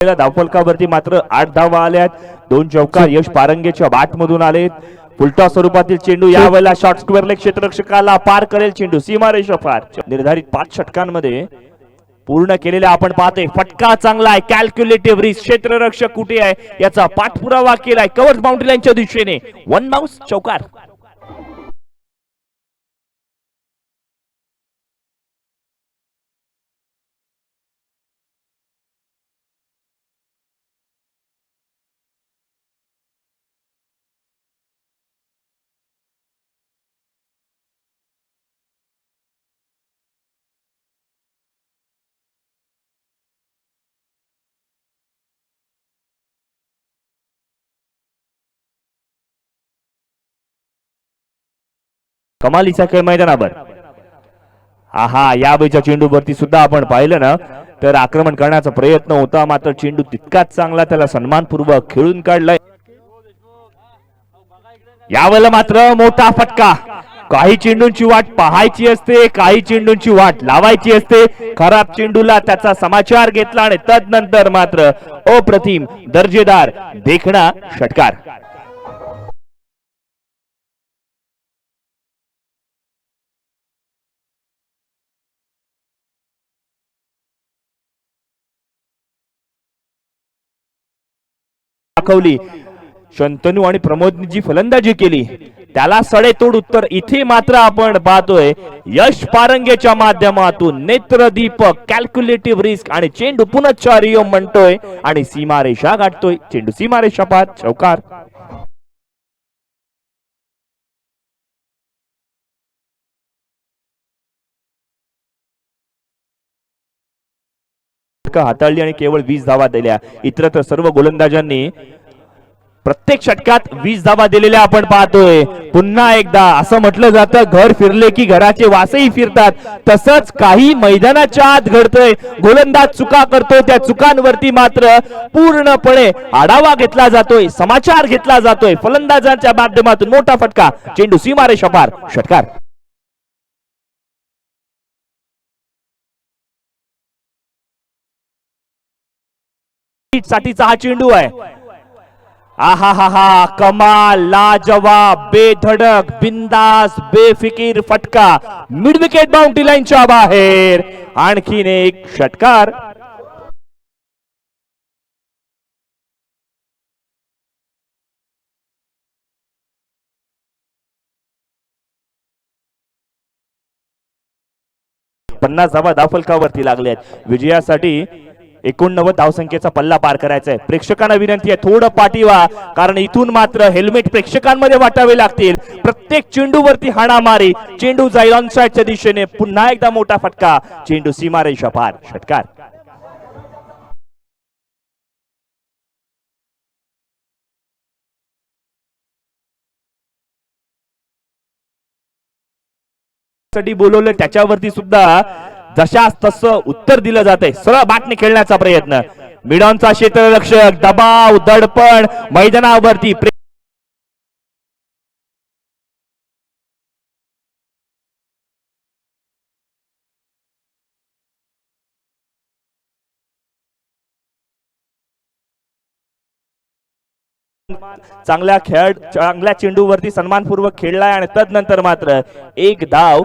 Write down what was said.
धावफलकावरती मात्र 8 धावा आल्यात, 2 चौकार यश पारंगेच्या बॅट मधून आलेत। उलटा स्वरूपातील चेंडू यावेळेला शॉर्ट स्क्वेअर लेग क्षेत्ररक्षकाला पार करेल चेंडू सीमारेषा पार। निर्धारित 5 षटकांमध्ये पूर्ण केलेला आपण पाहतोय फटका चांगला आहे, कॅल्क्युलेटिव्ह रिस्क, क्षेत्ररक्षक कुठे आहे याचा पाठपुरावा केलाय कव्हर बाउंड्री लाईनच्या दिशेने, 1 बाउन्स चौकार। कमालीचा खेळ मैदानावर। आहा, या वेळच्या चेंडूवरती सुद्धा आपण पाहिलं ना तर आक्रमण करण्याचा प्रयत्न होता, मात्र चेंडू तितकाच चांगला त्याला सन्मानपूर्वक खेळून काढलाय। यावेळेला मात्र मोठा फटका। काही चेंडूंची वाट पाहायची असते, काही चेंडूंची वाट लावायची असते। खराब चेंडूला त्याचा समाचार घेतला आणि तदनंतर मात्र अप्रतिम दर्जेदार देखणा षटकार। दाखवली शंतनू आणि प्रमोदनी जी फलंदाजी केली त्याला सडेतोड उत्तर इथे मात्र आपण पाहतोय यश पारंगेच्या माध्यमातून नेत्रदीपक, कॅल्क्युलेटिव्ह रिस्क आणि चेंडू पुनच्चारियो म्हणतोय आणि सीमारेषा गाठतोय, चेंडू सीमारेषा पार चौकार। हाताळली आणि केवळ 20 धावा दिल्या। इतरत्र सर्व गोलंदाजांनी प्रत्येक षटकात 20 धावा दिलेल्या आपण पाहतोय। पुन्हा एकदा असं म्हटलं जातं घर फिरले की घराचे वासही फिरतात, तसंच काही मैदानाच्या आत घडतंय। गोलंदाज चुका करतोय, त्या चुकांवरती मात्र पूर्णपणे आढावा घेतला जातोय, समाचार घेतला जातोय फलंदाजांच्या माध्यमातून। मोठा फटका, चेंडू सीमारेषा पार षटकार। साठीचा हा चेंडू आहे। आहा हा हा, कमाल, लाजवाब, बेधडक, बिंदास, बेफिकीर फटका, मिड विकेट बाउंड्री लाईनच्या बाहेर, आणखीन एक षटकार। पन्नास धावा धावफलकावरती लागले आहेत। विजयासाठी 89 धावसंख्येचा पल्ला पार करायचा आहे। प्रेक्षकांना विनंती आहे थोडं पाठी व्हा, कारण इथून मात्र हेल्मेट प्रेक्षकांमध्ये वाटावे लागतील। प्रत्येक चेंडूवरती हाणामारी, चेंडू जाईल ऑन साइडच्या दिशेने, पुन्हा एकदा मोठा फटका, चेंडू सीमारेषा पार षटकार। साठी बोलवलं त्याच्यावरती सुद्धा जशास तसं उत्तर दिलं जातंय। सरळ बॅटने खेळण्याचा प्रयत्न, मिडॉनचा क्षेत्ररक्षक, दबाव, दडपण मैदानावरती। चांगल्या चेंडूवरती सन्मानपूर्वक खेळलाय आणि तदनंतर मात्र एक धाव